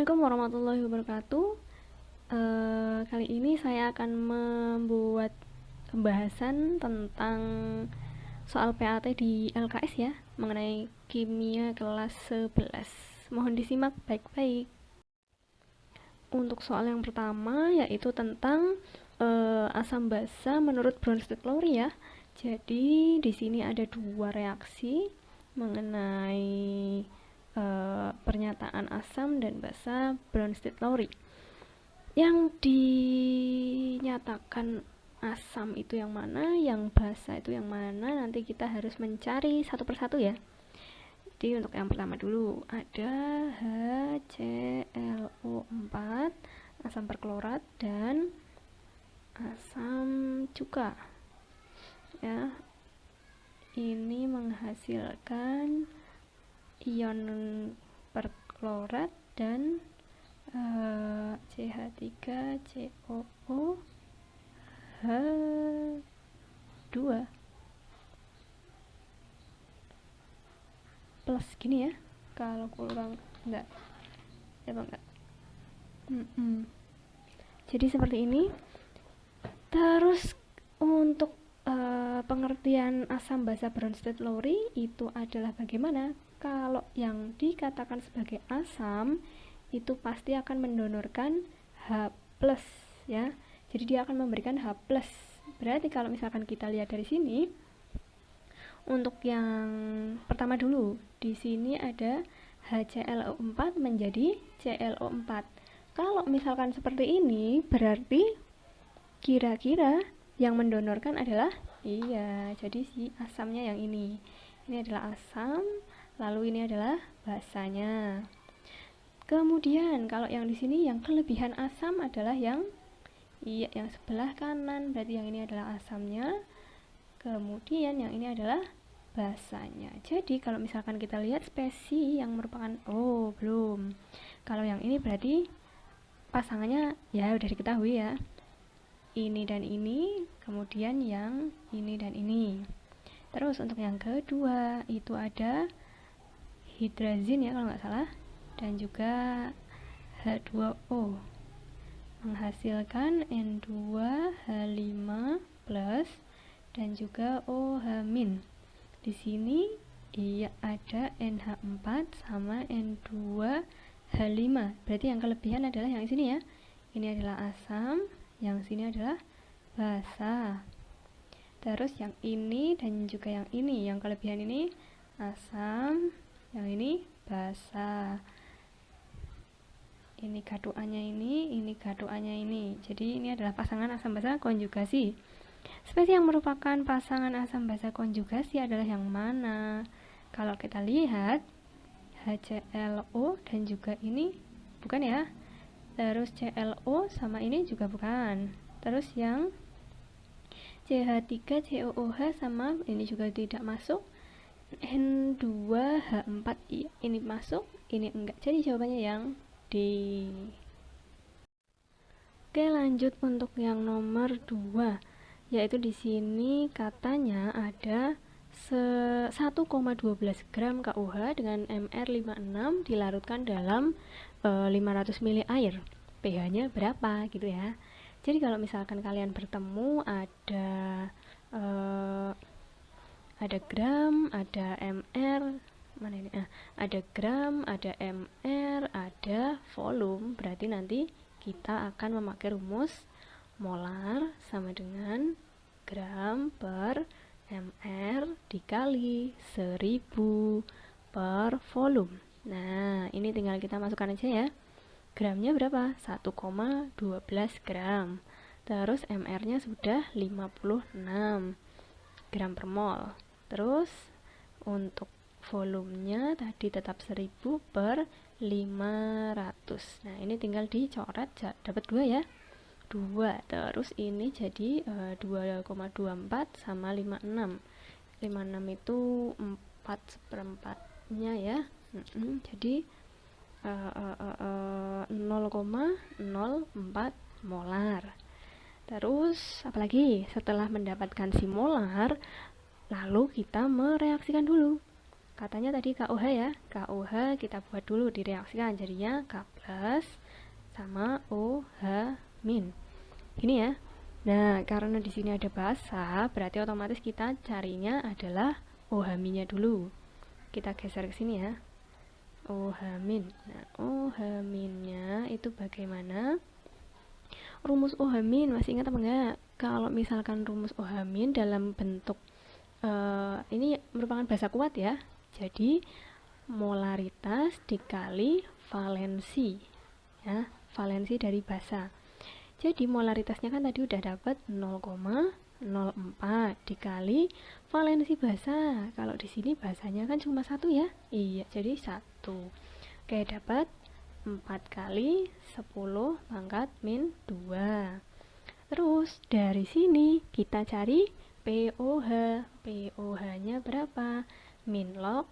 Assalamualaikum warahmatullahi wabarakatuh. Kali ini saya akan membuat pembahasan tentang soal PAT di LKS ya, mengenai kimia kelas 11. Mohon disimak baik-baik. Untuk soal yang pertama yaitu tentang asam basa menurut Bronsted-Lowry ya. Jadi di sini ada dua reaksi mengenai pernyataan asam dan basa Bronsted-Lowry. Yang dinyatakan asam itu yang mana, yang basa itu yang mana, nanti kita harus mencari satu persatu ya. Jadi untuk yang pertama dulu ada HClO4 asam perklorat dan asam cuka ya. Ini menghasilkan ion perklorat dan CH3COO H2 plus gini ya, kalau kurang enggak ya bang enggak. Jadi seperti ini. Terus untuk pengertian asam basa Bronsted-Lowry itu adalah bagaimana? Kalau yang dikatakan sebagai asam itu pasti akan mendonorkan H+ ya. Jadi dia akan memberikan H+. Berarti kalau misalkan kita lihat dari sini, untuk yang pertama dulu, di sini ada HClO4 menjadi ClO4. Kalau misalkan seperti ini, berarti kira-kira yang mendonorkan adalah jadi si asamnya yang ini. Ini adalah asam, lalu ini adalah basanya. Kemudian kalau yang di sini yang kelebihan asam adalah yang sebelah kanan, berarti yang ini adalah asamnya. Kemudian yang ini adalah basanya. Jadi kalau misalkan kita lihat spesi yang merupakan belum. Kalau yang ini berarti pasangannya ya udah diketahui ya. Ini dan ini, kemudian yang ini dan ini. Terus untuk yang kedua itu ada hidrazin ya kalau nggak salah, dan juga H2O menghasilkan N2H5 plus dan juga OH-. Di sini ada NH4 sama N2H5. Berarti yang kelebihan adalah yang di sini ya. Ini adalah asam, yang sini adalah basa. Terus yang ini dan juga yang ini, yang kelebihan ini asam, yang ini basa. Ini K2A-nya ini K2A-nya ini. Jadi ini adalah pasangan asam basa konjugasi. Spesies yang merupakan pasangan asam basa konjugasi adalah yang mana? Kalau kita lihat HClO dan juga ini bukan ya. Terus ClO sama ini juga bukan. Terus yang CH3COOH sama ini juga tidak masuk. N2H4 ini masuk, ini enggak. Jadi jawabannya yang D. Oke, lanjut untuk yang nomor 2, yaitu di sini katanya ada 1,12 gram KUH dengan MR56 dilarutkan dalam 500 ml air. pH-nya berapa gitu ya. Jadi kalau misalkan kalian bertemu ada gram, ada mr, mana ini? Ada gram, ada mr, ada volume. Berarti nanti kita akan memakai rumus molar sama dengan gram per mr dikali 1000 per volume. Nah, ini tinggal kita masukkan aja ya. Gramnya berapa? 1,12 gram. Terus mr-nya sudah 56 gram per mol. Terus untuk volumenya tadi tetap 1000 per 500. Nah, ini tinggal dicoret, dapat 2 ya. 2. Terus ini jadi 2,24 sama 56. 56 itu 4/4-nya ya. Jadi 0,04 molar. Terus apalagi setelah mendapatkan si molar, lalu kita mereaksikan dulu. Katanya tadi KOH ya. KOH kita buat dulu direaksikan. Jadinya K plus sama OH min. Gini ya. Nah, karena di sini ada basa, berarti otomatis kita carinya adalah OH minnya dulu. Kita geser ke sini ya. OH min. Nah, OH minnya itu bagaimana? Rumus OH min masih ingat apa enggak? Kalau misalkan rumus OH min dalam bentuk ini merupakan basa kuat ya. Jadi molaritas dikali valensi ya, valensi dari basa. Jadi molaritasnya kan tadi udah dapat 0,04 dikali valensi basa. Kalau di sini basanya kan cuma 1 ya. Iya, jadi 1. Oke, dapat 4 kali 10 pangkat min 2. Terus dari sini kita cari POH. POH-nya berapa? Min log.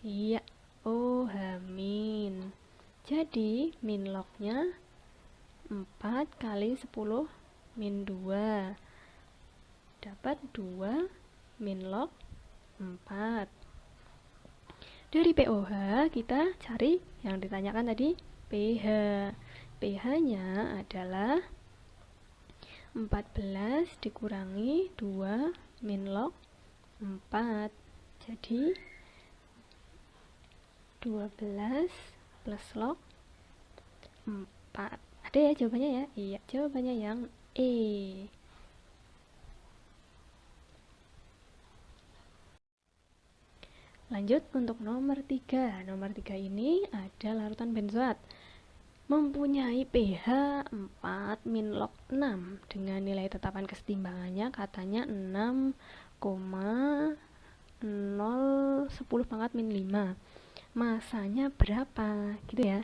Iya, OH min. Jadi min lognya 4 kali 10 min 2. Dapat 2 min log 4. Dari POH kita cari yang ditanyakan tadi pH. pH-nya adalah 14 dikurangi 2 min log 4. Jadi 12 plus log 4. Ada ya jawabannya ya? Iya, jawabannya yang E. Lanjut untuk nomor 3. Nomor 3 ini ada larutan benzoat mempunyai pH 4 min log 6 dengan nilai tetapan kesetimbangannya katanya 6,010 pangkat min 5. Masanya berapa? Gitu ya.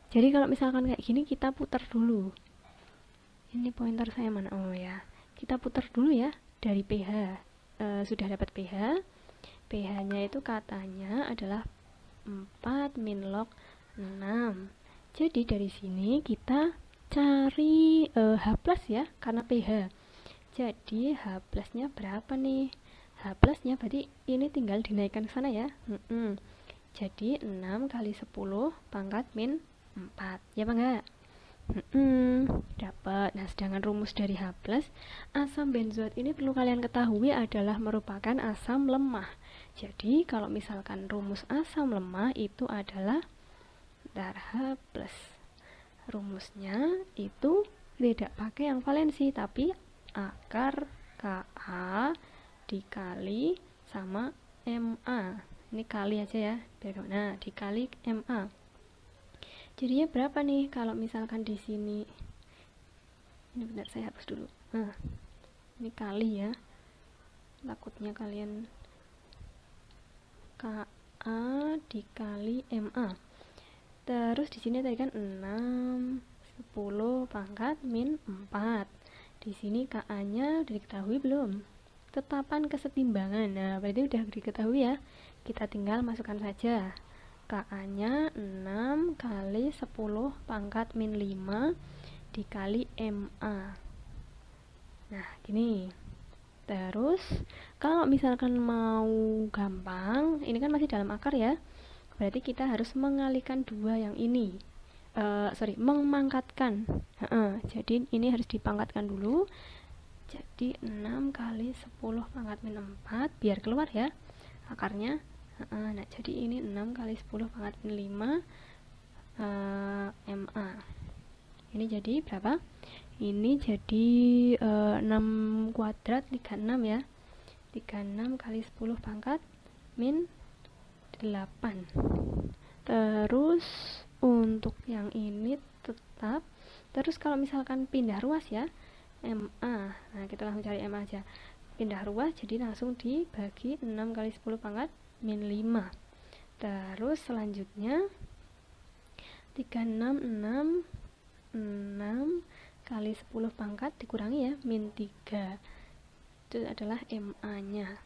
Jadi kalau misalkan kayak gini kita putar dulu. Ini pointer saya mana? Oh ya. Kita putar dulu ya dari pH. Sudah dapat pH. pH-nya itu katanya adalah 4 min log 6. Jadi dari sini kita cari H plus ya, karena pH. Jadi H plusnya berapa nih? H plusnya berarti ini tinggal dinaikkan ke sana ya. Jadi 6 kali 10 pangkat min 4. Ya apa enggak? Dapat. Nah, sedangkan rumus dari H plus, asam benzoat ini perlu kalian ketahui adalah merupakan asam lemah. Jadi kalau misalkan rumus asam lemah itu adalah H plus. Rumusnya itu tidak pakai yang valensi, tapi akar Ka dikali sama Ma. Ini kali aja ya. Nah, dikali Ma. Jadinya berapa nih kalau misalkan di sini? Ini bentar saya hapus dulu. Nah, ini kali ya. Takutnya kalian Ka dikali Ma. Terus di sini tadi kan 6 10 pangkat min 4. Di sini Ka-nya udah diketahui belum? Tetapan kesetimbangan. Nah, berarti udah diketahui ya. Kita tinggal masukkan saja. Ka-nya 6 kali 10 pangkat min 5 dikali Ma. Nah, gini. Terus, kalau misalkan mau gampang, ini kan masih dalam akar ya. Berarti kita harus mengalihkan dua yang ini. Memangkatkan. Jadi ini harus dipangkatkan dulu. Jadi 6 kali 10 pangkat min 4 biar keluar ya akarnya. Nah, jadi ini 6 kali 10 pangkat min 5 Ma. Ini jadi berapa? Ini jadi 6 kuadrat 36 ya. 36 kali 10 pangkat min 8. Terus untuk yang ini tetap. Terus kalau misalkan pindah ruas ya, Ma. Nah, kita langsung cari Ma aja. Pindah ruas jadi langsung dibagi 6 kali 10 pangkat min 5. Terus selanjutnya 366 6 kali 10 pangkat dikurangi ya min 3. Itu adalah Ma-nya.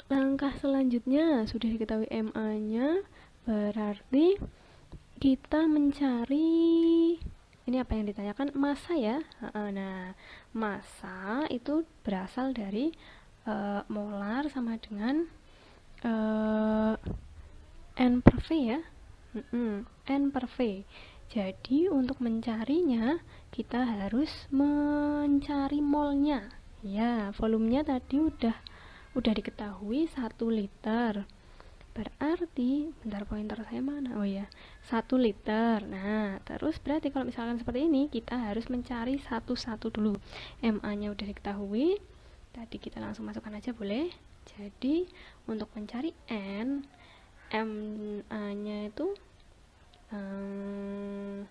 Langkah selanjutnya sudah diketahui Ma-nya, berarti kita mencari ini apa yang ditanyakan? Massa ya. Nah, massa itu berasal dari molar sama dengan N per V ya. N per V. Jadi untuk mencarinya kita harus mencari molnya. Ya, volumenya tadi udah diketahui 1 liter. Berarti, bentar pointer saya mana? Oh ya, 1 liter. Nah, terus berarti kalau misalkan seperti ini, kita harus mencari satu-satu dulu. MA-nya udah diketahui. Tadi kita langsung masukkan aja boleh. Jadi, untuk mencari N, MA-nya itu 6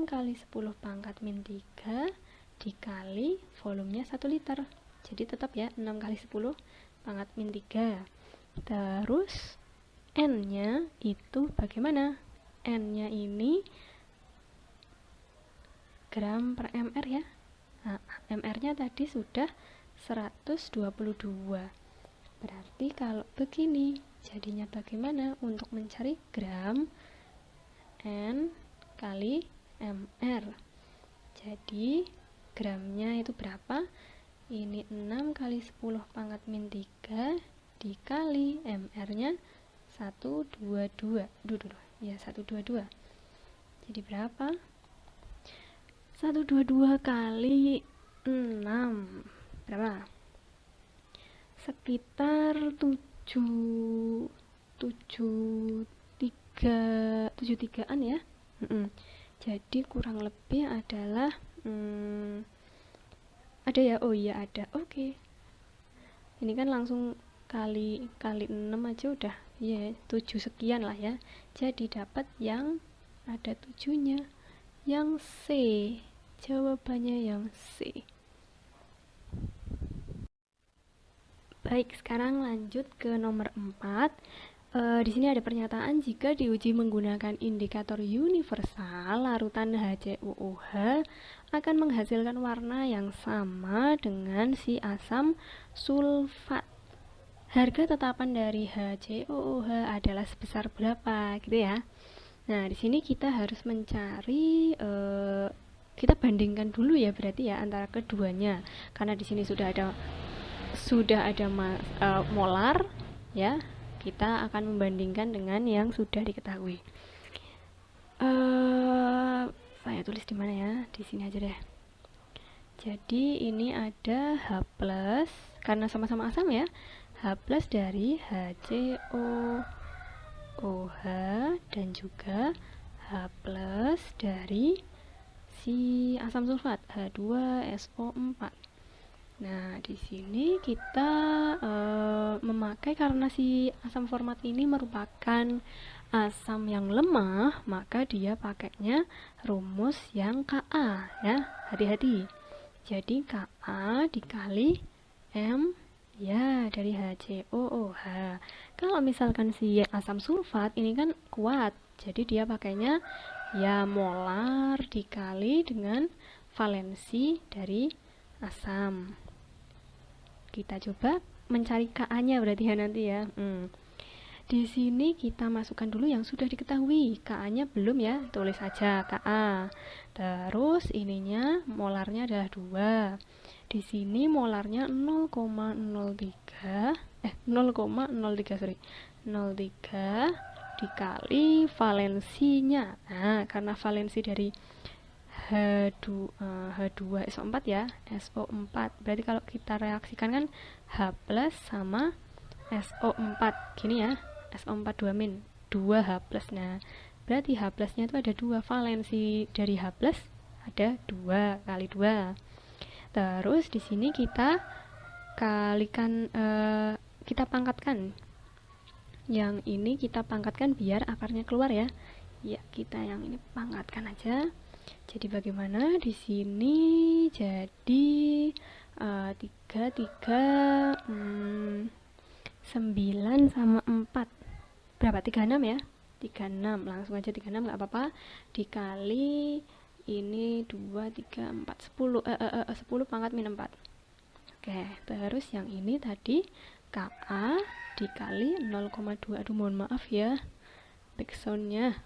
kali 10 pangkat min 3 dikali volumenya 1 liter. Jadi tetap ya, 6 kali 10 pangkat min 3. Terus N-nya itu bagaimana? N-nya ini gram per mr ya. Nah, mr-nya tadi sudah 122. Berarti kalau begini, jadinya bagaimana? Untuk mencari gram N kali mr. Jadi gramnya itu berapa? Ini 6 kali 10 pangkat min 3 dikali mr-nya 122. Ya, 122. Jadi berapa? 122 kali 6. Berapa? Sekitar 73an ya. Jadi kurang lebih adalah ada ya. Oh iya ada. Oke. Ini kan langsung kali 6 aja udah ya 7 sekian lah ya. Jadi dapat yang ada 7-nya, yang C. Jawabannya yang C. Baik, sekarang lanjut ke nomor 4. Di sini ada pernyataan jika diuji menggunakan indikator universal, larutan HCOOH akan menghasilkan warna yang sama dengan si asam sulfat. Harga tetapan dari HCOOH adalah sebesar berapa, gitu ya. Nah, di sini kita harus mencari, kita bandingkan dulu ya berarti ya antara keduanya, karena di sini sudah ada molar ya. Kita akan membandingkan dengan yang sudah diketahui. Saya tulis di mana ya? Di sini aja deh. Jadi ini ada H+, karena sama-sama asam ya. H+ dari HCOOH dan juga H+ dari si asam sulfat H2SO4. Nah, di sini kita memakai, karena si asam format ini merupakan asam yang lemah, maka dia pakainya rumus yang Ka ya. Hati-hati. Jadi Ka dikali M ya dari HCOOH. Kalau misalkan si asam sulfat ini kan kuat, jadi dia pakainya ya molar dikali dengan valensi dari asam. Kita coba mencari Ka-nya berarti ya nanti ya. Di sini kita masukkan dulu yang sudah diketahui. Ka-nya belum ya, tulis saja Ka. Terus ininya molarnya adalah 2. Di sini molarnya 0,03 dikali valensinya. Nah, karena valensi dari H2SO4 ya, SO4. Berarti kalau kita reaksikan kan H+ sama SO4 gini ya, SO4 2-, 2H+. Nah, berarti H+-nya itu ada 2, valensi dari H+ ada 2 kali 2. Terus di sini kita kalikan, kita pangkatkan. Yang ini kita pangkatkan biar akarnya keluar ya. Ya, kita yang ini pangkatkan aja. Jadi bagaimana di sini? Jadi 9 sama 4 berapa? 36 ya. 36, langsung aja 36 nggak apa-apa. Dikali ini 2, 3, 4, 10 pangkat min 4. Oke, terus yang ini tadi Ka dikali 0,2. Aduh, mohon maaf ya backsoundnya.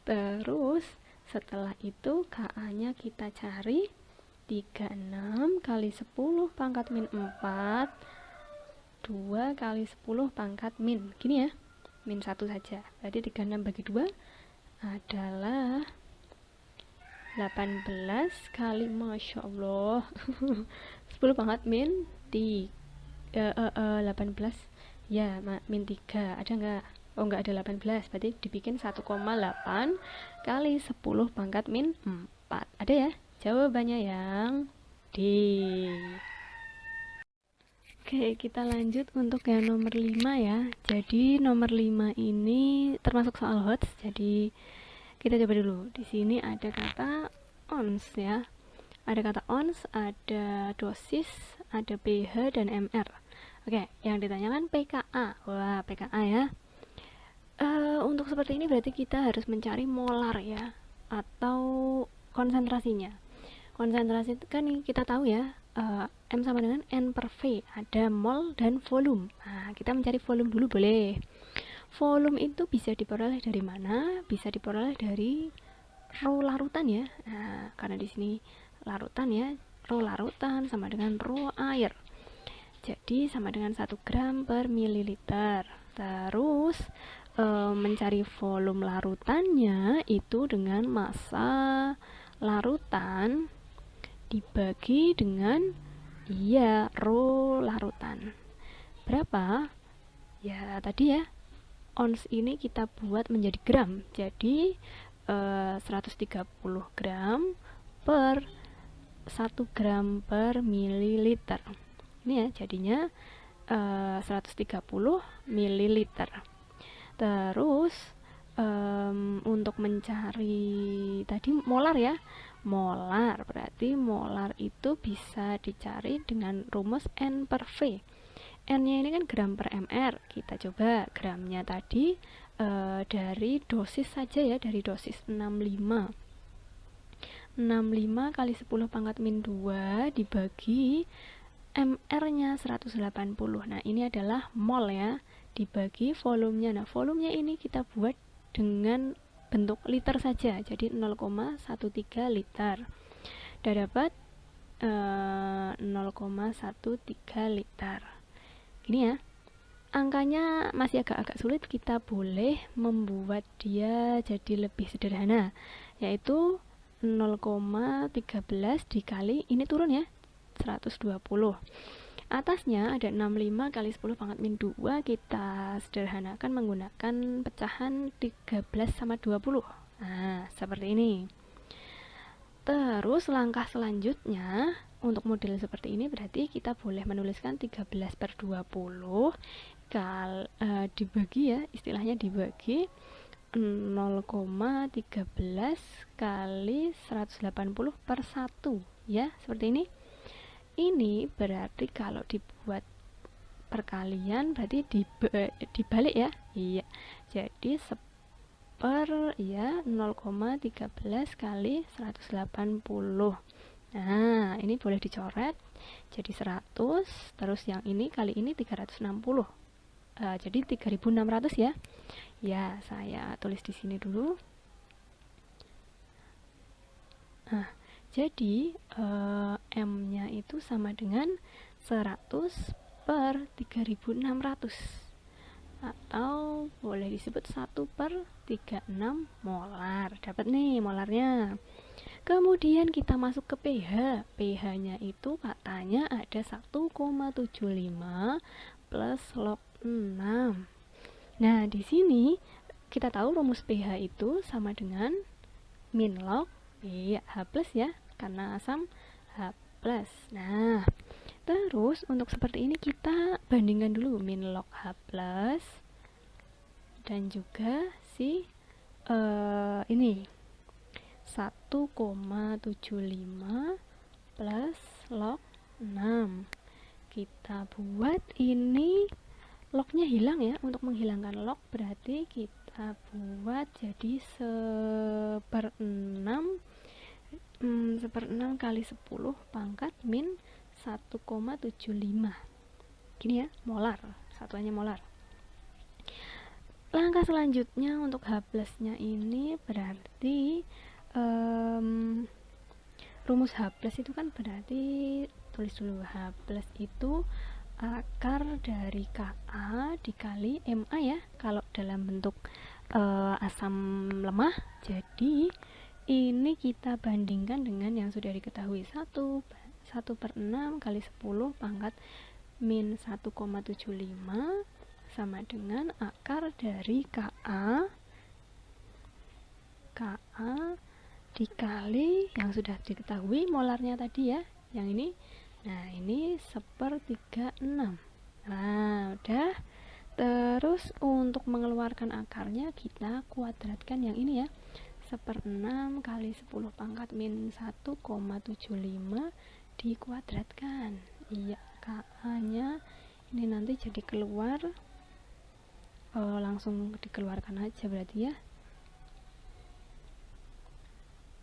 Terus setelah itu Ka-nya kita cari 36 kali 10 pangkat min 4 2 kali 10 pangkat min. Gini ya, min 1 saja. Berarti 36 bagi 2 adalah 18 kali, Masya Allah, 10 pangkat min 18 ya, min 3. Ada nggak? Oh, nggak ada 18. Berarti dibikin 1,8 kali 10 pangkat min 4. Ada ya? Jawabannya yang D. Oke, kita lanjut untuk yang nomor 5 ya. Jadi nomor 5 ini termasuk soal HOTS. Jadi kita coba dulu. Di sini ada kata ons ya. Ada kata ons, ada dosis, ada pH dan mr. Oke, yang ditanyakan pKa. Wah, pKa ya. Untuk seperti ini berarti kita harus mencari molar ya, atau konsentrasinya. Konsentrasi itu kan kita tahu ya, M sama dengan N per V, ada mol dan volume. Nah, kita mencari volume dulu boleh. Volume itu bisa diperoleh dari mana? Bisa diperoleh dari rho larutan ya. Nah, karena di sini larutan ya, rho larutan sama dengan rho air. Jadi sama dengan 1 gram per mililiter. Terus mencari volume larutannya itu dengan massa larutan dibagi dengan rho larutan. Berapa? Ya tadi ya, ons ini kita buat menjadi gram. Jadi 130 gram per 1 gram per mililiter. Ini ya, jadinya 130 mililiter. Terus untuk mencari tadi molar ya, molar berarti molar itu bisa dicari dengan rumus N per V. N nya ini kan gram per mr. Kita coba gramnya tadi dari dosis saja ya, dari dosis 65 kali 10 pangkat min 2 dibagi mr nya 180. Nah ini adalah mol ya, dibagi volumenya. Nah volumenya ini kita buat dengan bentuk liter saja, jadi 0,13 liter. Udah dapat 0,13 liter. Gini ya, angkanya masih agak-agak sulit, kita boleh membuat dia jadi lebih sederhana, yaitu 0,13 dikali, ini turun ya, 120. Atasnya ada 65 kali 10 pangkat min 2, kita sederhanakan menggunakan pecahan 13 sama 20. Nah, seperti ini. Terus langkah selanjutnya untuk model seperti ini berarti kita boleh menuliskan 13 per 20 dibagi ya, istilahnya dibagi 0,13 kali 180 per 1 ya, seperti ini. Ini berarti kalau dibuat perkalian berarti dibalik ya. Iya. Jadi ya 0,13 kali 180. Nah, ini boleh dicoret jadi 100, terus yang ini kali ini 360. Jadi 3600 ya. Ya, saya tulis di sini dulu. Nah, jadi M-nya itu sama dengan 100 per 3600, atau boleh disebut 1 per 36 molar. Dapat nih molarnya. Kemudian kita masuk ke pH. pH-nya itu katanya ada 1,75 plus log 6. Nah, di sini kita tahu rumus pH itu sama dengan min log H plus ya, karena asam H plus. Nah, terus untuk seperti ini kita bandingkan dulu min log H plus dan juga si ini 1,75 plus log 6. Kita buat ini lognya hilang ya. Untuk menghilangkan log berarti kita buat jadi 1/6 kali 10 pangkat min 1,75. Gini ya, molar, satuannya molar. Langkah selanjutnya untuk H plusnya ini berarti rumus H plus itu kan berarti, tulis dulu, H plus itu akar dari Ka dikali Ma ya, kalau dalam bentuk asam lemah. Jadi ini kita bandingkan dengan yang sudah diketahui, 1/6 kali 10 pangkat min 1,75 sama dengan akar dari Ka dikali yang sudah diketahui molarnya tadi ya, yang ini. Nah, ini 1/36. Nah, udah. Terus untuk mengeluarkan akarnya kita kuadratkan yang ini ya, 1/6 kali 10 pangkat min 1,75 dikuadratkan. Iya, Ka-nya ini nanti jadi keluar, langsung dikeluarkan aja berarti ya.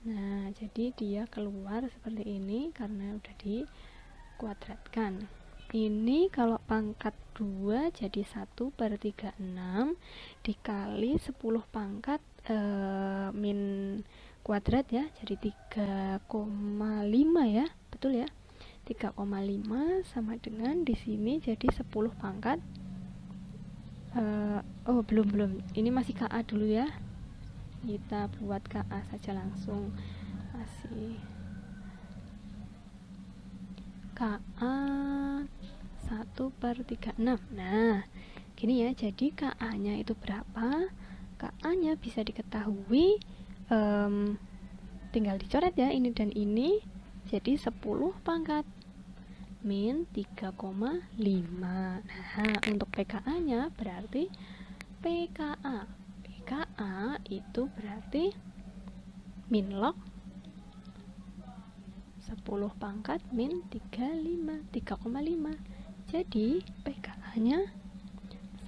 Nah, jadi dia keluar seperti ini karena udah dikuadratkan. Ini kalau pangkat 2 jadi 1/36 dikali 10 pangkat min kuadrat ya, jadi 3,5 ya, betul ya, 3,5 sama dengan di sini jadi 10 pangkat belum, ini masih Ka dulu ya, kita buat Ka saja langsung, masih Ka 1/36. Nah, gini ya, jadi Ka nya itu berapa? Ka nya bisa diketahui, tinggal dicoret ya, ini dan ini, jadi 10 pangkat min 3,5. Nah, untuk PKA nya berarti PKA itu berarti min log 10 pangkat min 3,5. Jadi PKA nya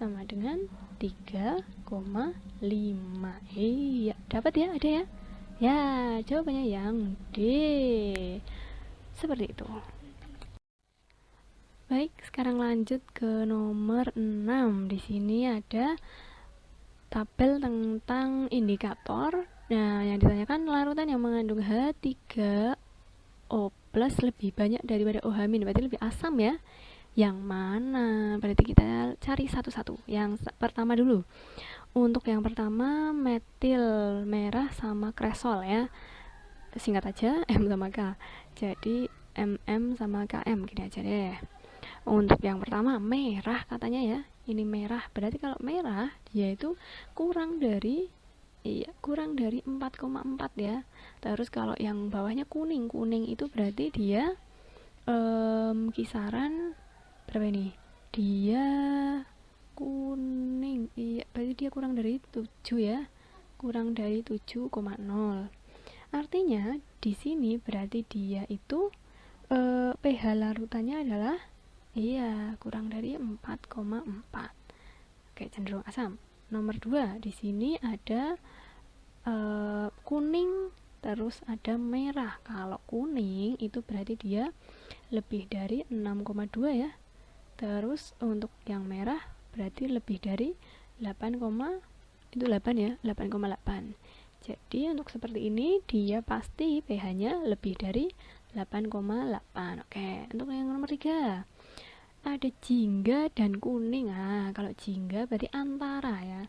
sama dengan 3,5. Iya, dapat ya, ada ya? Ya, jawabannya yang D. Seperti itu. Baik, sekarang lanjut ke nomor 6. Di sini ada tabel tentang indikator. Nah, yang ditanyakan larutan yang mengandung H3O+ lebih banyak daripada OH-, berarti lebih asam ya. Yang mana? Berarti kita cari satu-satu. Yang pertama dulu. Untuk yang pertama, metil merah sama kresol ya. Singkat aja, M sama K. Jadi MM sama KM, gini aja deh. Untuk yang pertama, merah katanya ya. Ini merah, berarti kalau merah dia itu kurang dari 4,4 ya. Terus kalau yang bawahnya kuning itu berarti dia kisaran berapa ini? Dia kuning, iya, berarti dia kurang dari 7 ya. Kurang dari 7,0. Artinya di sini berarti dia itu pH larutannya adalah kurang dari 4,4. Oke, cenderung asam. Nomor 2, di sini ada kuning, terus ada merah. Kalau kuning itu berarti dia lebih dari 6,2 ya. Terus untuk yang merah berarti lebih dari 8 ya, 8,8. Jadi untuk seperti ini dia pasti pH-nya lebih dari 8,8. Oke, untuk yang nomor 3 ada jingga dan kuning. Nah, kalau jingga berarti antara ya.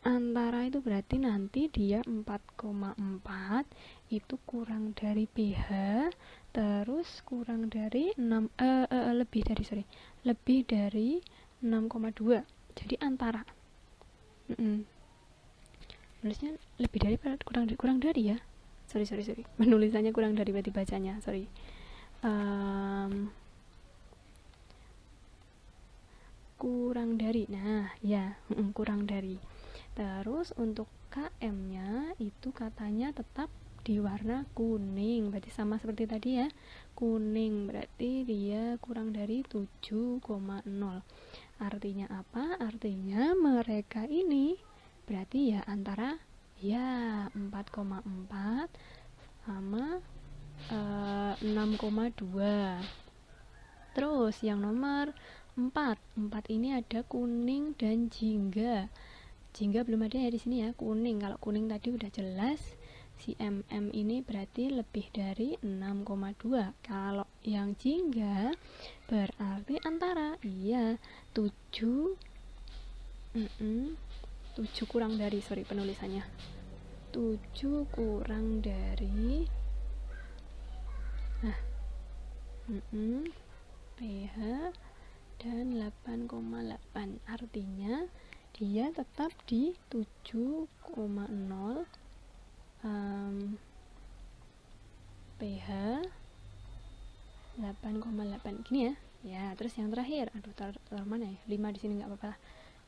Antara itu berarti nanti dia 4,4 itu kurang dari pH, terus kurang dari 6 lebih dari 6,2. Jadi antara. Nulisnya lebih dari kurang dari ya. Sorry. Menulisannya kurang dari berarti bacanya. Sorry. Kurang dari. Nah, ya, kurang dari. Terus untuk KM-nya itu katanya tetap di warna kuning. Berarti sama seperti tadi ya. Kuning berarti dia kurang dari 7,0. Artinya apa? Artinya mereka ini berarti ya antara 4,4 sama 6,2. Terus yang nomor 4 ini ada kuning dan jingga. Jingga belum ada ya di sini ya, kuning. Kalau kuning tadi udah jelas Si MM ini berarti lebih dari 6,2. Kalau yang jingga berarti antara, iya, 7 7 kurang dari, sorry penulisannya, 7 kurang dari, nah, pH dan 8,8, artinya dia tetap di 7,0 pH 8,8 gini ya. Ya, terus yang terakhir, aduh taruh mana ya? 5 di sini nggak apa-apa.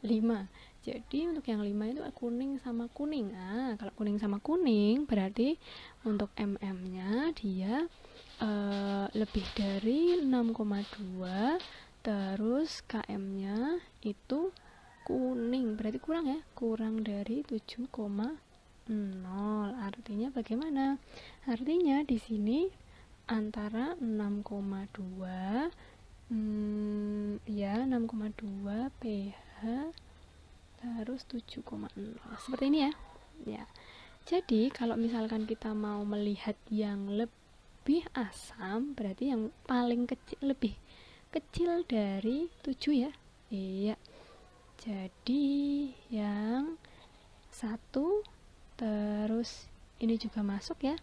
5. Jadi untuk yang 5 itu kuning sama kuning. Nah, kalau kuning sama kuning berarti untuk MM-nya dia lebih dari 6,2, terus KM-nya itu kuning, berarti kurang ya, kurang dari 7,0. Artinya bagaimana? Artinya di sini antara 6,2 ya 6,2 pH terus 7,0 seperti ini ya. Ya. Jadi kalau misalkan kita mau melihat yang lebih asam, berarti yang paling kecil, lebih kecil dari 7 ya. Iya. Jadi yang 1, terus ini juga masuk ya,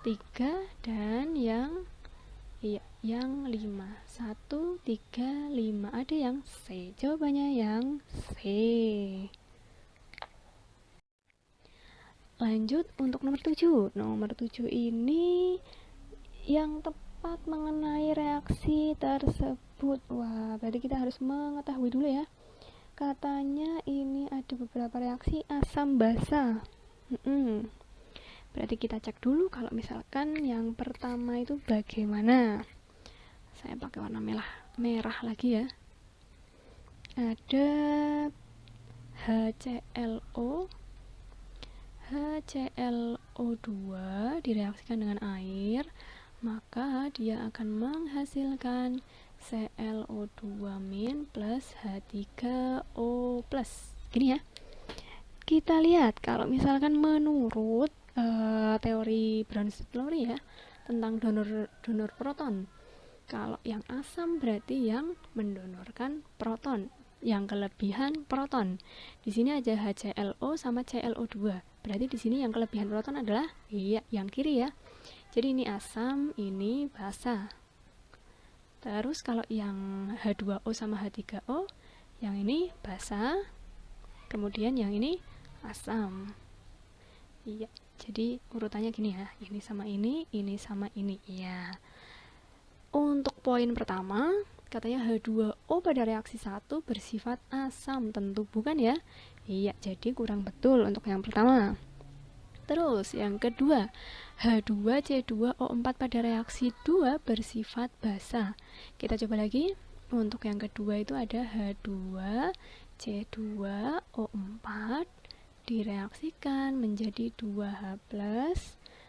3, dan yang 5. 1, 3, 5. Ada yang C. Jawabannya yang C. Lanjut untuk nomor 7. Nomor 7 ini yang tepat mengenai reaksi tersebut. Wah, berarti kita harus mengetahui dulu ya. Katanya ini ada beberapa reaksi asam basa. Berarti kita cek dulu kalau misalkan yang pertama itu bagaimana. Saya pakai warna merah lagi ya. Ada HClO, HClO2 direaksikan dengan air, maka dia akan menghasilkan ClO2- plus H3O+. Gini ya. Kita lihat kalau misalkan menurut teori Bronsted-Lowry ya, tentang donor proton. Kalau yang asam berarti yang mendonorkan proton, yang kelebihan proton. Di sini ada HClO sama ClO2. Berarti di sini yang kelebihan proton adalah yang kiri ya. Jadi ini asam, ini basa. Terus kalau yang H2O sama H3O, yang ini basa, kemudian yang ini asam. Iya, jadi urutannya gini ya, ini sama ini sama ini. Iya. Untuk poin pertama, katanya H2O pada reaksi 1 bersifat asam, tentu bukan ya? Iya, jadi kurang betul untuk yang pertama. Terus yang kedua, H2C2O4 pada reaksi 2 bersifat basa. Kita coba lagi. Untuk yang kedua itu ada H2C2O4 direaksikan menjadi 2H+,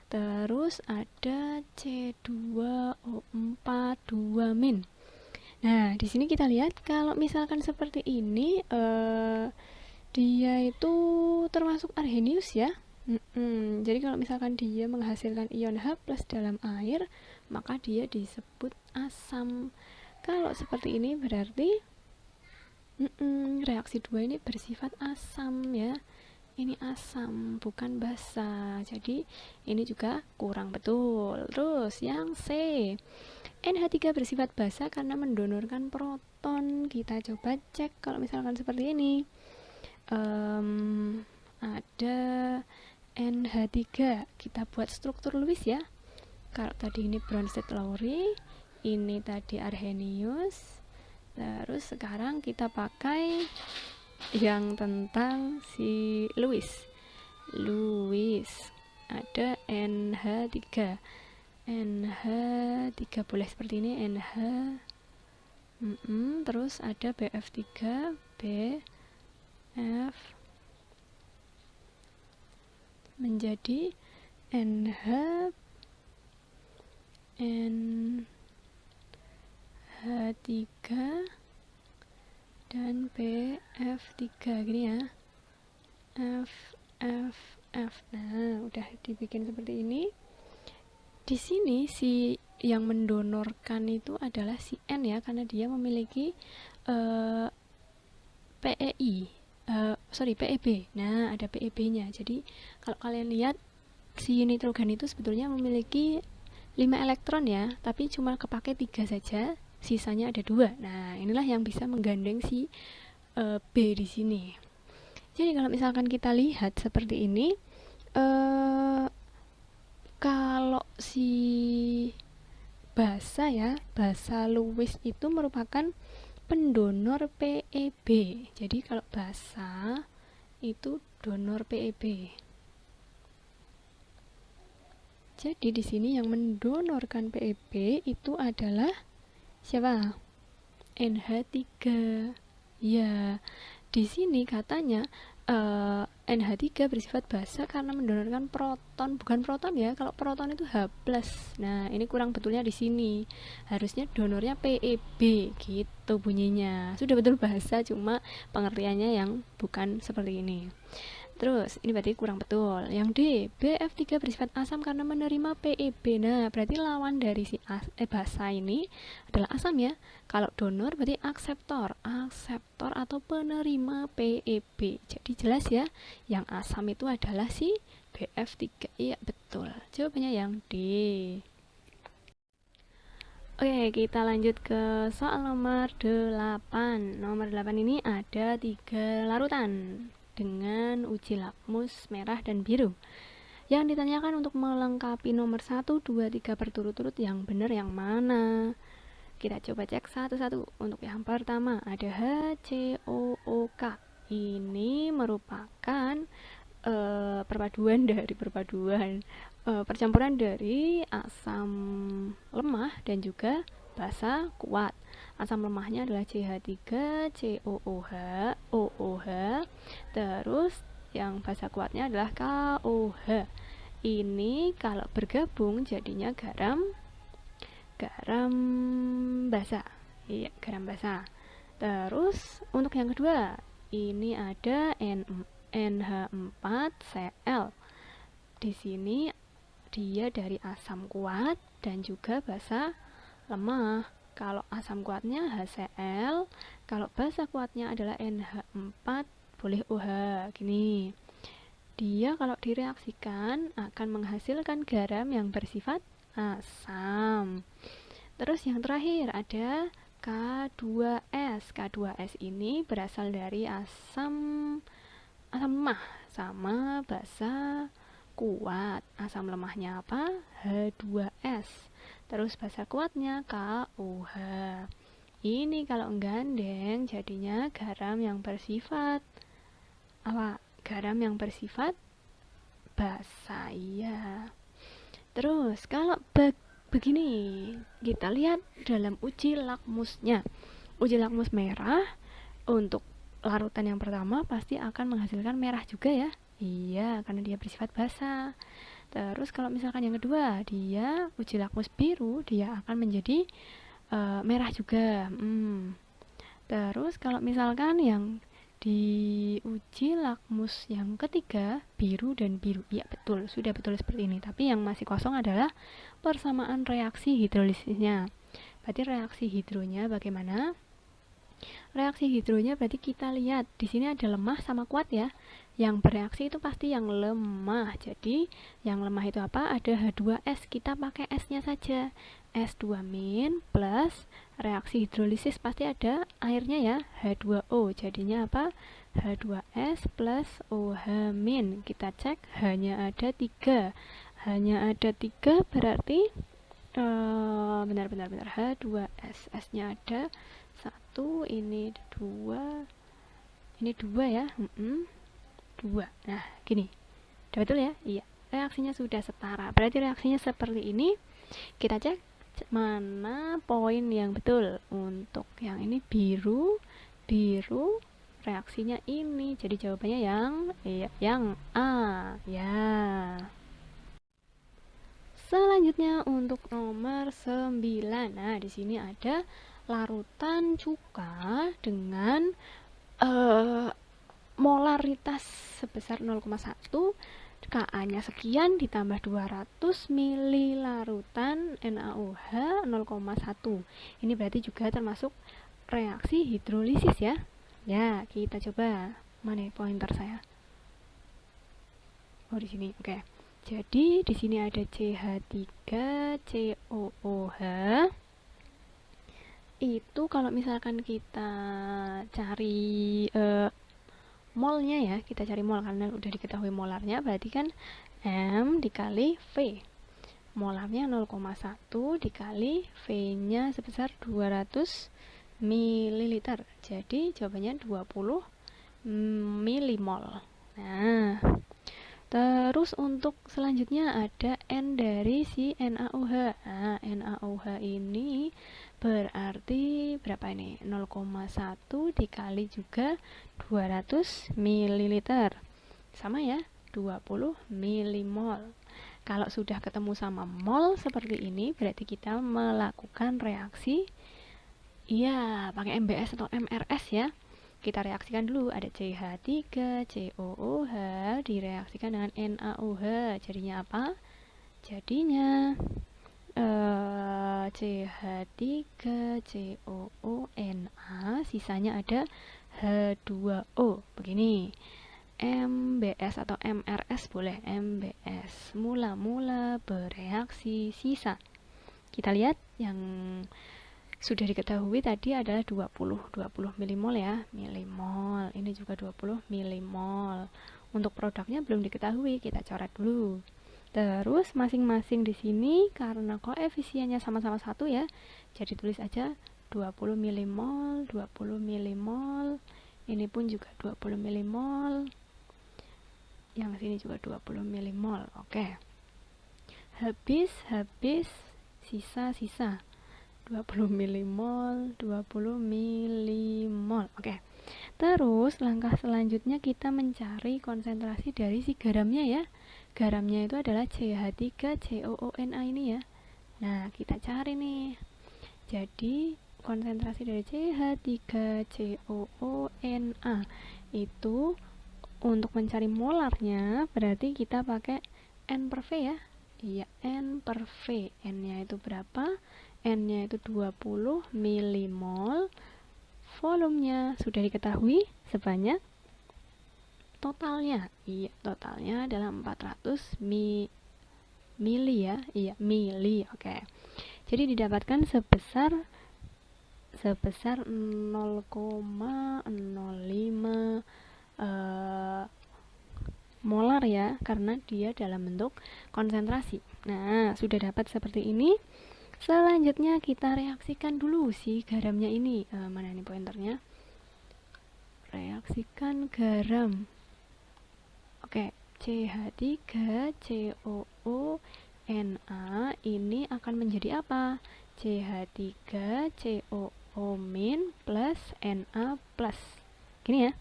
terus ada C2O4 2-. Nah, di sini kita lihat kalau misalkan seperti ini dia itu termasuk arrhenius ya. Jadi kalau misalkan dia menghasilkan ion H+ dalam air, maka dia disebut asam. Kalau seperti ini berarti reaksi 2 ini bersifat asam ya. Ini asam, bukan basa. Jadi ini juga kurang betul. Terus yang C, NH3 bersifat basa karena mendonorkan proton. Kita coba cek kalau misalkan seperti ini. Ada NH3. Kita buat struktur Lewis ya. Kalau tadi ini Bronsted-Lowry, ini tadi arrhenius. Terus sekarang kita pakai yang tentang si Lewis. Ada NH3. NH3 boleh seperti ini, NH. Terus ada BF3, BF menjadi NH3 dan BF3 gini ya. BF. Nah, udah dibikin seperti ini. Di sini si yang mendonorkan itu adalah si N ya, karena dia memiliki PEI, PEB. Nah, ada PEB-nya. Jadi kalau kalian lihat si nitrogen itu sebetulnya memiliki 5 elektron ya, tapi cuma kepake 3 saja, sisanya ada 2. Nah, inilah yang bisa menggandeng si B di sini. Jadi kalau misalkan kita lihat seperti ini, kalau si basa ya, basa Lewis itu merupakan pendonor PEB. Jadi kalau basa itu donor PEB. Jadi di sini yang mendonorkan PEB itu adalah siapa? NH3. Ya, di sini katanya NH3 bersifat basa karena mendonorkan proton, bukan proton ya. Kalau proton itu H+. Nah, ini kurang betulnya di sini. Harusnya donornya PEB gitu bunyinya. Sudah betul basa, cuma pengertiannya yang bukan seperti ini. Terus, ini berarti kurang betul. Yang D, BF3 bersifat asam karena menerima PEB. Nah, berarti lawan dari si basa ini adalah asam ya. Kalau donor berarti akseptor atau penerima PEB. Jadi jelas ya, yang asam itu adalah si BF3. Iya, betul. Jawabannya yang D. Oke, kita lanjut ke soal nomor 8. Nomor 8 ini ada 3 larutan dengan uji lakmus merah dan biru. Yang ditanyakan untuk melengkapi nomor 1, 2, 3 berturut-turut, yang benar yang mana? Kita coba cek satu-satu. Untuk yang pertama ada HCOOK. Ini merupakan percampuran dari asam lemah dan juga basa kuat. Asam lemahnya adalah CH3COOH, OOH. Terus yang basa kuatnya adalah KOH. Ini kalau bergabung jadinya garam basa. Iya, garam basa. Terus untuk yang kedua, ini ada NH4Cl. Di sini dia dari asam kuat dan juga basa lemah. Kalau asam kuatnya HCl, kalau basa kuatnya adalah NH4 boleh OH. Gini. Dia kalau direaksikan akan menghasilkan garam yang bersifat asam. Terus yang terakhir ada K2S. K2S ini berasal dari asam lemah sama basa kuat. Asam lemahnya apa? H2S. Terus basa kuatnya KOH. Ini kalau gandeng jadinya garam yang bersifat apa? Garam yang bersifat basa ya. Terus kalau begini, kita lihat dalam uji lakmusnya. Uji lakmus merah untuk larutan yang pertama pasti akan menghasilkan merah juga ya. Iya, karena dia bersifat basa. Terus kalau misalkan yang kedua, dia uji lakmus biru, dia akan menjadi merah juga. Terus kalau misalkan yang di uji lakmus yang ketiga, biru dan biru. Iya, betul, sudah betul seperti ini. Tapi yang masih kosong adalah persamaan reaksi hidrolisisnya. Berarti reaksi hidronya bagaimana? Reaksi hidronya berarti kita lihat di sini ada lemah sama kuat ya. Yang bereaksi itu pasti yang lemah. Jadi yang lemah itu apa? Ada H2S. Kita pakai S-nya saja. S2- plus reaksi hidrolisis pasti ada airnya ya, H2O. Jadinya apa? H2S plus OH-. Kita cek hanya ada 3. Hanya ada 3 berarti benar H2S. S-nya ada 1, ini 2. Ini 2 ya. 2. Nah, gini. Udah betul ya? Iya. Reaksinya sudah setara. Berarti reaksinya seperti ini. Kita cek mana poin yang betul. Untuk yang ini biru reaksinya ini. Jadi jawabannya yang A ya. Selanjutnya untuk nomor 9. Nah, di sini ada larutan cuka dengan molaritas sebesar 0,1 Ka-nya sekian ditambah 200 mili larutan NaOH 0,1. Ini berarti juga termasuk reaksi hidrolisis ya. Ya, kita coba. Mana pointer saya? Oh, di sini. Oke. Jadi di sini ada CH3COOH. Itu kalau misalkan kita cari molnya ya, kita cari mol karena udah diketahui molarnya, berarti kan M dikali V. Molarnya 0,1 dikali V-nya sebesar 200 ml. Jadi jawabannya 20 milimol. Nah, terus untuk selanjutnya ada N dari si NaOH. Nah, NaOH ini berarti berapa ini? 0,1 dikali juga 200 ml. Sama ya, 20 milimol. Kalau sudah ketemu sama mol seperti ini, berarti kita melakukan reaksi ya pakai MBS atau MRS ya. Kita reaksikan dulu, ada CH3COOH direaksikan dengan NaOH. Jadinya apa? Jadinya CH3COONA, sisanya ada H2O. Begini. MBS atau MRS boleh, MBS mula-mula bereaksi sisa. Kita lihat yang sudah diketahui tadi adalah 20 milimol ya, milimol. Ini juga 20 milimol. Untuk produknya belum diketahui, kita coret dulu. Terus masing-masing di sini karena koefisiennya sama-sama 1 ya, jadi tulis aja 20 milimol, 20 milimol. Ini pun juga 20 milimol. Yang sini juga 20 milimol. Oke. Habis, sisa 20 milimol, 20 milimol. Oke. Terus langkah selanjutnya kita mencari konsentrasi dari si garamnya ya. Garamnya itu adalah CH3COONA ini ya. Nah, kita cari nih. Jadi konsentrasi dari CH3COONA itu untuk mencari molarnya berarti kita pakai N per V ya. Iya, N per V. N-nya itu berapa? N-nya itu 20 milimol. Volumenya sudah diketahui sebanyak totalnya. Iya, totalnya adalah 400 mili ya. Iya, mili. Oke. Jadi didapatkan sebesar 0,05 molar ya, karena dia dalam bentuk konsentrasi. Nah, sudah dapat seperti ini. Selanjutnya kita reaksikan dulu si garamnya ini. Mana nih pointernya? Reaksikan garam. Oke, CH3COONA ini akan menjadi apa? CH3COO- plus Na plus. Gini ya.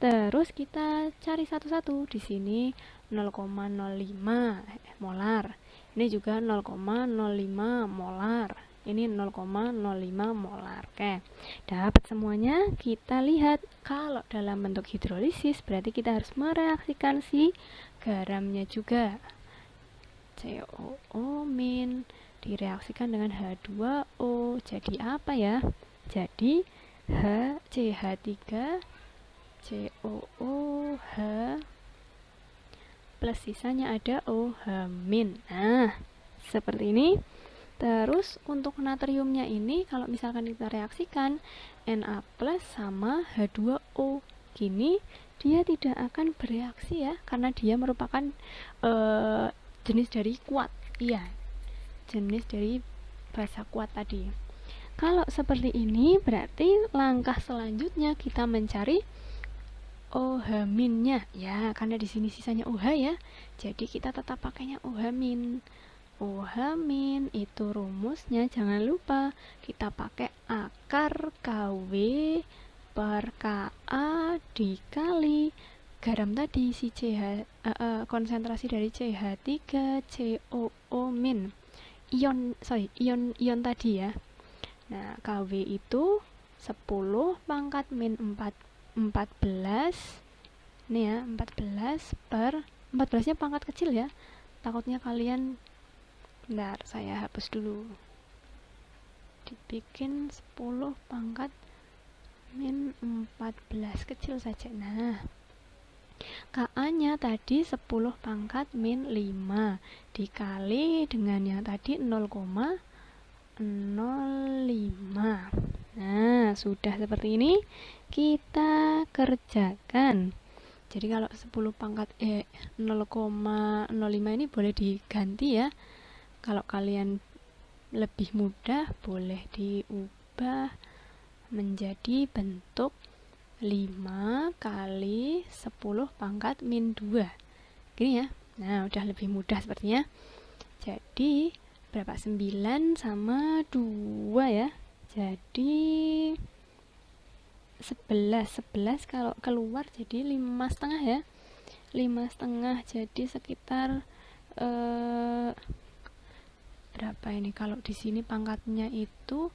Terus kita cari satu-satu. Di sini 0,05 molar. Ini juga 0,05 molar. Ini 0,05 molar. Oke. Dapat semuanya. Kita lihat kalau dalam bentuk hidrolisis berarti kita harus mereaksikan si garamnya juga. COO- direaksikan dengan H2O. Jadi apa ya? Jadi CH3COOH plus sisanya ada OH-. Nah, seperti ini. Terus untuk natriumnya ini kalau misalkan kita reaksikan Na plus sama H2O, gini dia tidak akan bereaksi ya, karena dia merupakan jenis dari kuat. Iya, jenis dari basa kuat tadi. Kalau seperti ini berarti langkah selanjutnya kita mencari OH-nya ya, karena di sini sisanya OH ya. Jadi kita tetap pakainya OH-. OH- itu rumusnya jangan lupa kita pakai akar KW per Ka dikali garam tadi si konsentrasi dari CH3COO-. Ion tadi ya. Nah, KW itu 10 pangkat min 14. Ini ya, 14 per 14-nya pangkat kecil ya, takutnya kalian, bentar saya hapus dulu, dibikin 10 pangkat min 14 kecil saja. Nah, KA-nya tadi 10 pangkat min 5 dikali dengan yang tadi 0,05. Nah, sudah seperti ini, kita kerjakan. Jadi kalau 10 pangkat 0,05 ini boleh diganti ya. Kalau kalian lebih mudah boleh diubah menjadi bentuk 5 kali 10 pangkat min 2. Gini ya. Nah, udah lebih mudah sepertinya. Jadi berapa? 9 sama 2 ya. Jadi 11 kalau keluar jadi 5,5 ya. 5,5 jadi sekitar berapa ini? Kalau di sini pangkatnya itu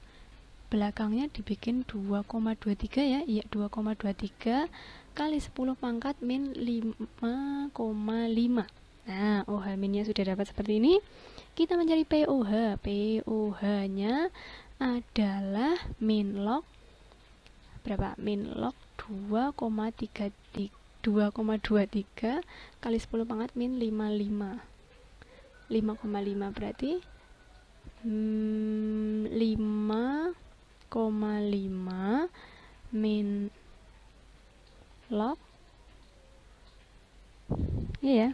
belakangnya dibikin 2,23 ya. Iya, 2,23 kali 10 pangkat min 5,5. Nah, OH minnya sudah dapat seperti ini. Kita mencari POH. POH-nya adalah min log berapa? Min log 2,23 kali 10 pangkat min 5,5 berarti 5,5 min log iya ya,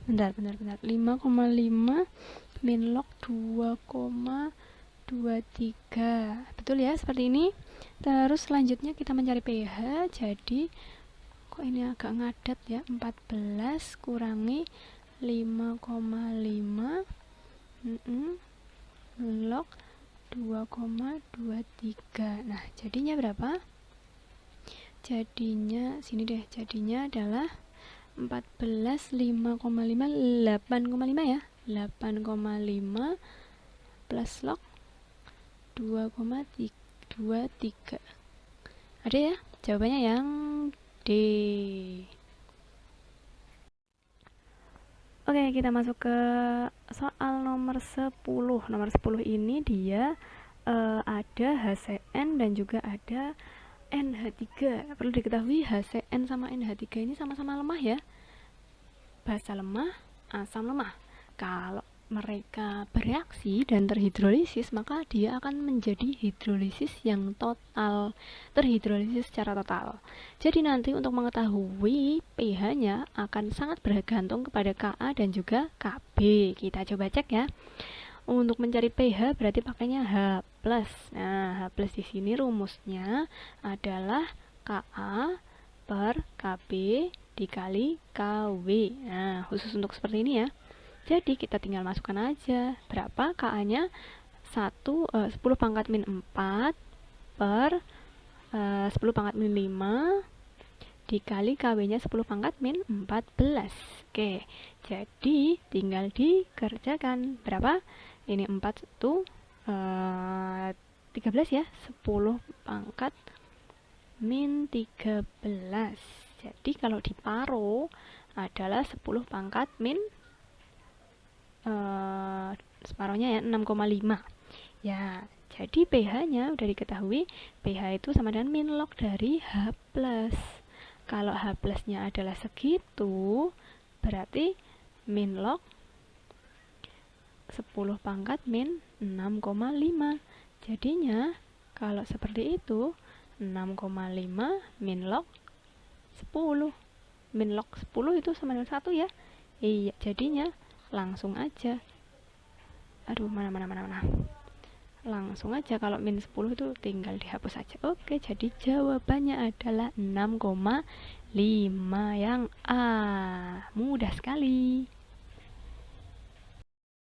bentar 5,5 min log 2,23, betul ya, seperti ini. Terus selanjutnya kita mencari pH. Jadi kok ini agak ngadat ya, 14 kurangi 5,5 log 2,23. Nah, jadinya berapa? Jadinya sini deh, jadinya adalah 14 5,5 8,5 ya. 8,5 plus log 2,23. Ada ya? Jawabannya yang D. Oke, kita masuk ke soal nomor 10. Nomor 10 ini dia ada HCN dan juga ada NH3. Perlu diketahui HCN sama NH3 ini sama-sama lemah ya. Basa lemah, asam lemah. Kalau mereka bereaksi dan terhidrolisis, maka dia akan menjadi hidrolisis yang total, terhidrolisis secara total. Jadi nanti untuk mengetahui pH-nya akan sangat bergantung kepada Ka dan juga Kb. Kita coba cek ya. Untuk mencari pH berarti pakainya H+. Nah, H+ di sini rumusnya adalah Ka per Kb dikali Kw. Nah, khusus untuk seperti ini ya. Jadi kita tinggal masukkan aja berapa Ka-nya 10 pangkat min 4 per 10 pangkat min 5 dikali Kw-nya 10 pangkat min 14. Oke, jadi tinggal dikerjakan berapa? Ini 4 itu 13 ya, 10 pangkat min 13. Jadi kalau diparo adalah 10 pangkat min separohnya ya 6,5 ya. Jadi pH-nya udah diketahui, pH itu sama dengan min log dari H+. Kalau H+-nya adalah segitu, berarti min log 10 pangkat min 6,5. Jadinya kalau seperti itu 6,5 min log 10. Min log 10 itu sama dengan 1 ya. Iya, jadinya langsung aja. Aduh, mana. Langsung aja, kalau min 10 itu tinggal dihapus saja. Oke, jadi jawabannya adalah 6,5 yang A. Mudah sekali.